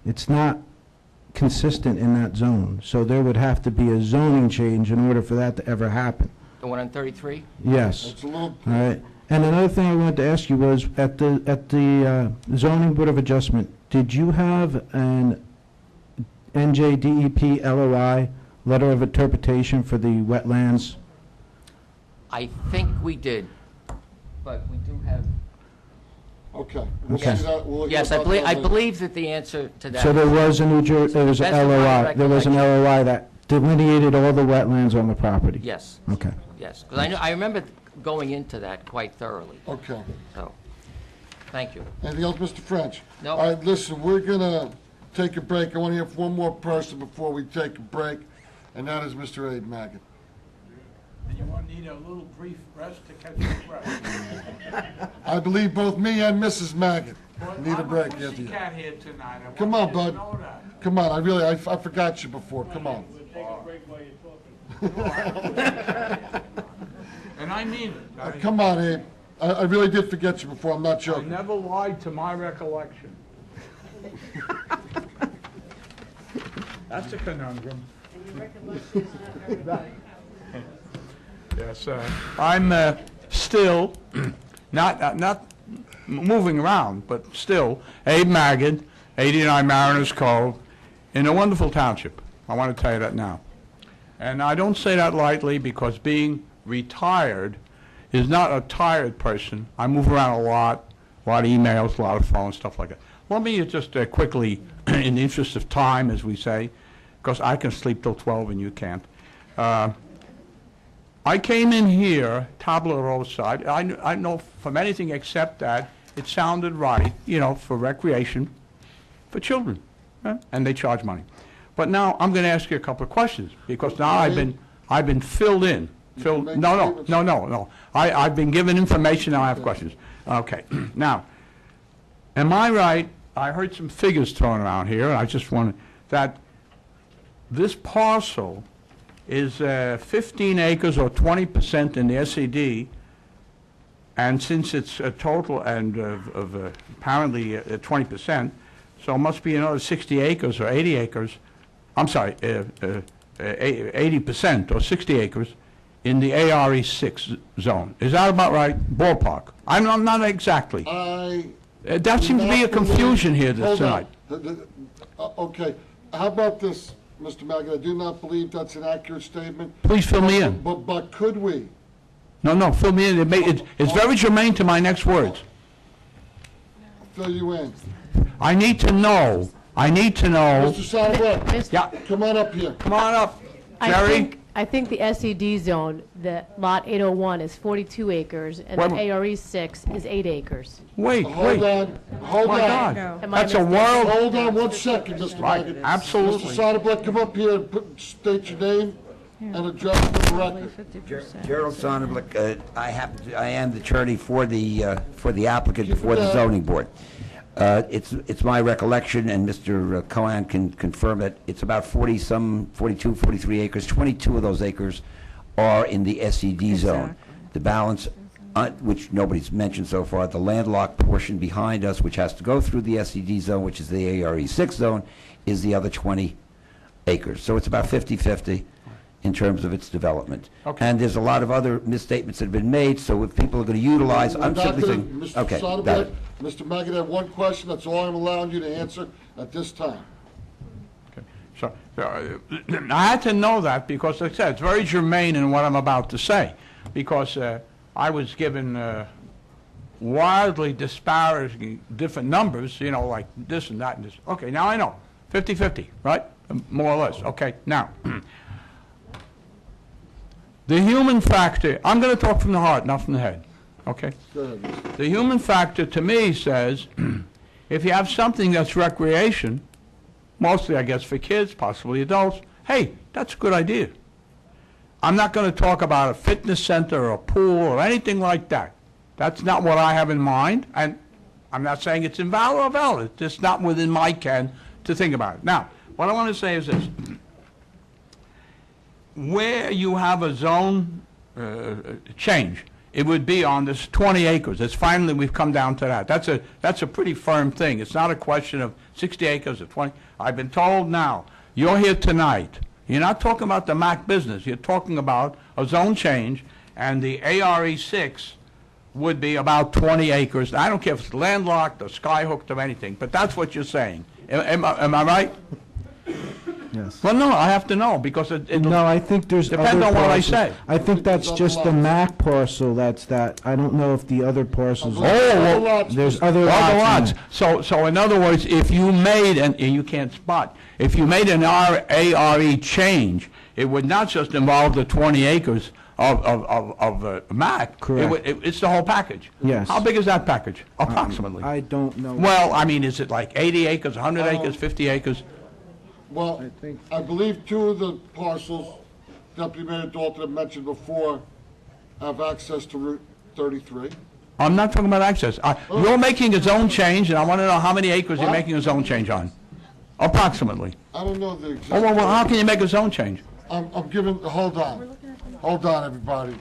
It's not consistent in that zone. So there would have to be a zoning change in order for that to ever happen. The one on 33? Yes. It's a little, All right. And another thing I wanted to ask you was, at the zoning board of adjustment, did you have an NJDEP LOI, letter of interpretation, for the wetlands? I think we did, but we do have, okay. We'll Okay. see that- we'll hear yes, I about believe, that I later. believe that the answer to that. So there was a there was an Best of my LOI, there was an recollection. LOI that delineated all the wetlands on the property? Yes, Okay. yes, because I remember going into that quite thoroughly, Okay. so, thank you. Anything else, Mr. French? No. All right, listen, we're gonna take a break. I want to hear from one more person before we take a break, and that is Mr. Abe Maggot. And you won't need a little brief rest to catch your breath. I believe both me and Mrs. Maggot need a break. I'm a pussycat here tonight. I Come want on, you to bud. know that. Come on, I forgot you before. Come on. We'll take a break while you're talking. And I mean it. Come on, Abe. I really did forget you before. I'm not I joking. never lied to my recollection. That's a conundrum. Yes, I'm still, not moving around, but still, Abe Maggot, 89 Mariners Cove, in a wonderful township. I want to tell you that now. And I don't say that lightly, because being retired is not a tired person. I move around a lot of emails, a lot of phone, stuff like that. Let me just quickly, in the interest of time, as we say, because I can sleep till 12 and you can't. I came in here, tabula rasa. I know from anything except that it sounded right, you know, for recreation, for children, and they charge money. But now I'm going to ask you a couple of questions, because now I've been filled in. No. I've been given information, now I have questions. Okay. Now, am I right? I heard some figures thrown around here, and I just wanted that this parcel is 15 acres or 20% in the SED, and since it's a total and of apparently 20%, so it must be another 60 acres or 80 acres. I'm sorry, 80% or 60 acres in the ARE6 zone. Is that about right? Ballpark. I'm not exactly. That seems to be a confusion here tonight. Okay, how about this, Mr. Maggot? I do not believe that's an accurate statement. Please fill me in. But could we? No, fill me in. It's very germane to my next words. Fill you in. I need to know. Mr. Sonneborn, Yeah, come on up here. come on up, Jerry. I think the SED zone, the lot 801 is 42 acres, and Wait a the minute. ARE6 is 8 acres. Wait. Hold on, hold My on. God, Am I that's a mistaken? world. Hold on one second, Mr. Right, Maggot. absolutely. Mr. Sonneborn, come up here and state your name and address for the record. Gerald Sonnenblick, I am the attorney for the applicant before the zoning board. It's my recollection, and Mr. Cohen can confirm it, it's about 42, 43 acres. 22 of those acres are in the SED zone. The balance, which nobody's mentioned so far, the landlocked portion behind us, which has to go through the SED zone, which is the ARE6 zone, is the other 20 acres. So it's about 50-50 in terms of its development. Okay. And there's a lot of other misstatements that have been made, so if people are going to utilize, I'm simply saying, Mr. okay, got Sonneborn, it. Mr. Maggot, I have one question. That's all I'm allowing you to answer at this time. So, I had to know that because, like I said, it's very germane in what I'm about to say, because I was given wildly disparaging different numbers, you know, like this and that and this. Okay, now I know. 50-50, right? More or less. Okay, now. The human factor, I'm going to talk from the heart, not from the head, okay? Go ahead, Mr. The human factor to me says, if you have something that's recreation, mostly I guess for kids, possibly adults, hey, that's a good idea. I'm not going to talk about a fitness center or a pool or anything like that. That's not what I have in mind, and I'm not saying it's invalid or valid. It's just not within my ken to think about it. Now, what I want to say is this. Where you have a zone change, it would be on this 20 acres. It's finally, we've come down to that. That's a pretty firm thing. It's not a question of 60 acres or 20. I've been told now, you're here tonight. You're not talking about the MAC business. You're talking about a zone change, and the ARE 6 would be about 20 acres. I don't care if it's landlocked or skyhooked or anything, but that's what you're saying. Am I right? Yes. Well, no, I have to know, because it'll No, I think there's other depend on what I parcels. say. I think that's just the MAC parcel, that's that. I don't know if the other parcels. Oh, well, There's other Other lots. lots. So in other words, if you made, and you can't spot, if you made an ARE change, it would not just involve the 20 acres of MAC. Correct. It's the whole package. Yes. How big is that package, approximately? I don't know. Well, I mean, is it like 80 acres, 100 acres, 50 acres? Well, I believe two of the parcels Deputy Mayor Dalton mentioned before have access to Route 33. I'm not talking about access. You're making a zone change, and I want to know how many acres you're making a zone change on, approximately. I don't know the exact. Oh, well, how can you make a zone change? I'm giving, hold on, everybody.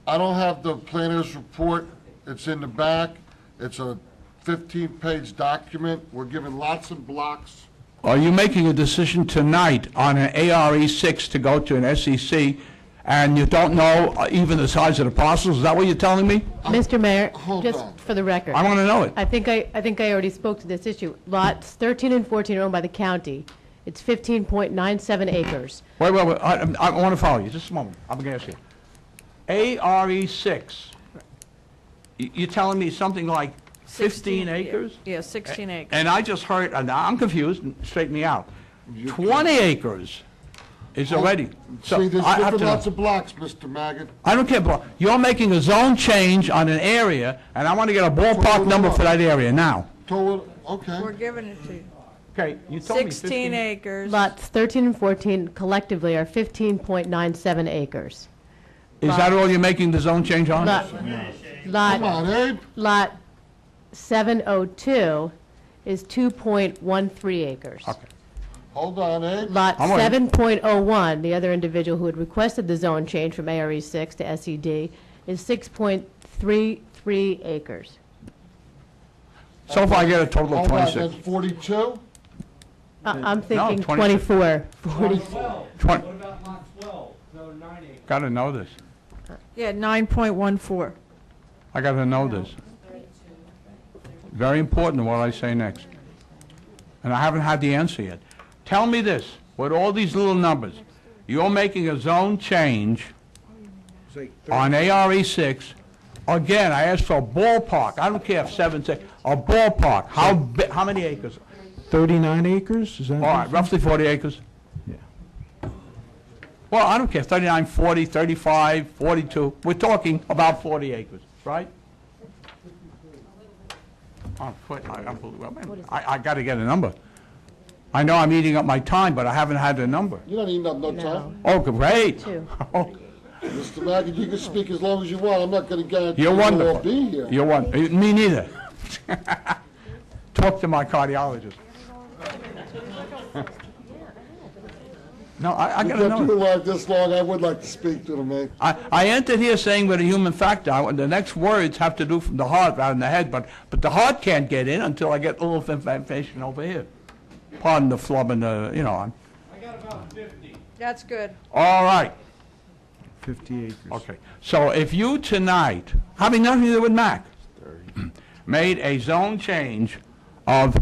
I don't have the planner's report. It's in the back. It's a 15-page document. We're given lots of blocks. Are you making a decision tonight on an ARE 6 to go to an SEC, and you don't know even the size of the parcels? Is that what you're telling me? Mr. Mayor, Hold just on. for the record. I want to know it. I think I already spoke to this issue. Lots 13 and 14 are owned by the county. It's 15.97 acres. Wait, I want to follow you, just a moment. I'm going to ask you. ARE 6, you're telling me something like 15 acres? Yeah, 16 acres. And I just heard, and I'm confused, straighten me out. 20 acres is already, so See, there's I have different to know. lots of blocks, Mr. Maggot. I don't care, but you're making a zone change on an area, and I want to get a ballpark number for that area now. Okay. We're giving it to you. Okay, you told me 16 acres. Lots 13 and 14 collectively are 15.97 acres. Is that all you're making the zone change on? Come on, Abe. Lot 702 is 2.13 acres. Okay. Hold on, Abe. Lot I'm waiting. 7.01, the other individual who had requested the zone change from ARE 6 to SED, is 6.33 acres. So far, I get a total of Hold on, 26. then 42? I'm thinking 26. 24. 20. Got to know this. Yeah, 9.14. I got to know this. Very important what I say next. And I haven't had the answer yet. Tell me this, with all these little numbers, you're making a zone change on ARE 6. Again, I asked for a ballpark. I don't care if 7, 6, a ballpark. How many acres? 39 acres, is that? All right, roughly 40 acres. Yeah. Well, I don't care, 39, 40, 35, 42. We're talking about 40 acres, right? I got to get a number. I know I'm eating up my time, but I haven't had a number. You're not eating up no No. time. Oh, great. Two. Oh, Mr. Maggot, you can speak as long as you want. I'm not going to guarantee you're you'll all wonderful. be here. You're wonderful. Me neither. Talk to my cardiologist. No, I got to If you know. were alive this long, I would like to speak to them, Abe. I entered here saying with a human factor. The next words have to do from the heart rather than the head, but the heart can't get in until I get a little information over here. Pardon the flub and the, you know. That's good. All right. 50 acres. Okay. So if you tonight, having nothing to do with MAC, made a zone change of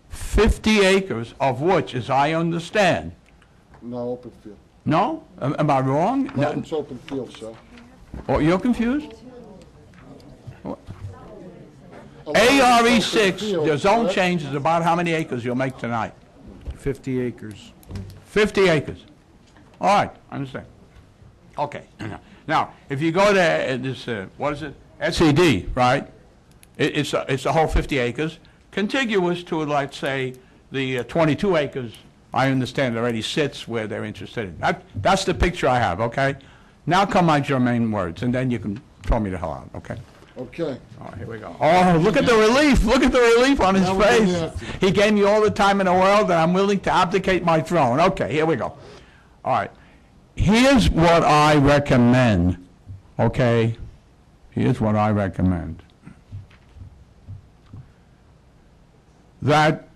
50 acres, of which, as I understand, No, open field. no? Am I wrong? No, No. it's open field, sir. Oh, you're confused? A lot of it's ARE open 6, field, the zone correct? change is about how many acres you'll make tonight? 50 acres. 50 acres. All right, I understand. Okay. Now, if you go to this, what is it? SED, right? It's a whole 50 acres, contiguous to, let's say, the 22 acres I understand already sits where they're interested in. That's the picture I have, okay? Now come my germane words, and then you can throw me the hell out, okay? Okay. All right, here we go. Oh, look at the relief. Look at the relief on his Now we're getting face. after it. He gave me all the time in the world, and I'm willing to abdicate my throne. Okay, here we go. All right. Here's what I recommend, Okay, here's what I recommend. That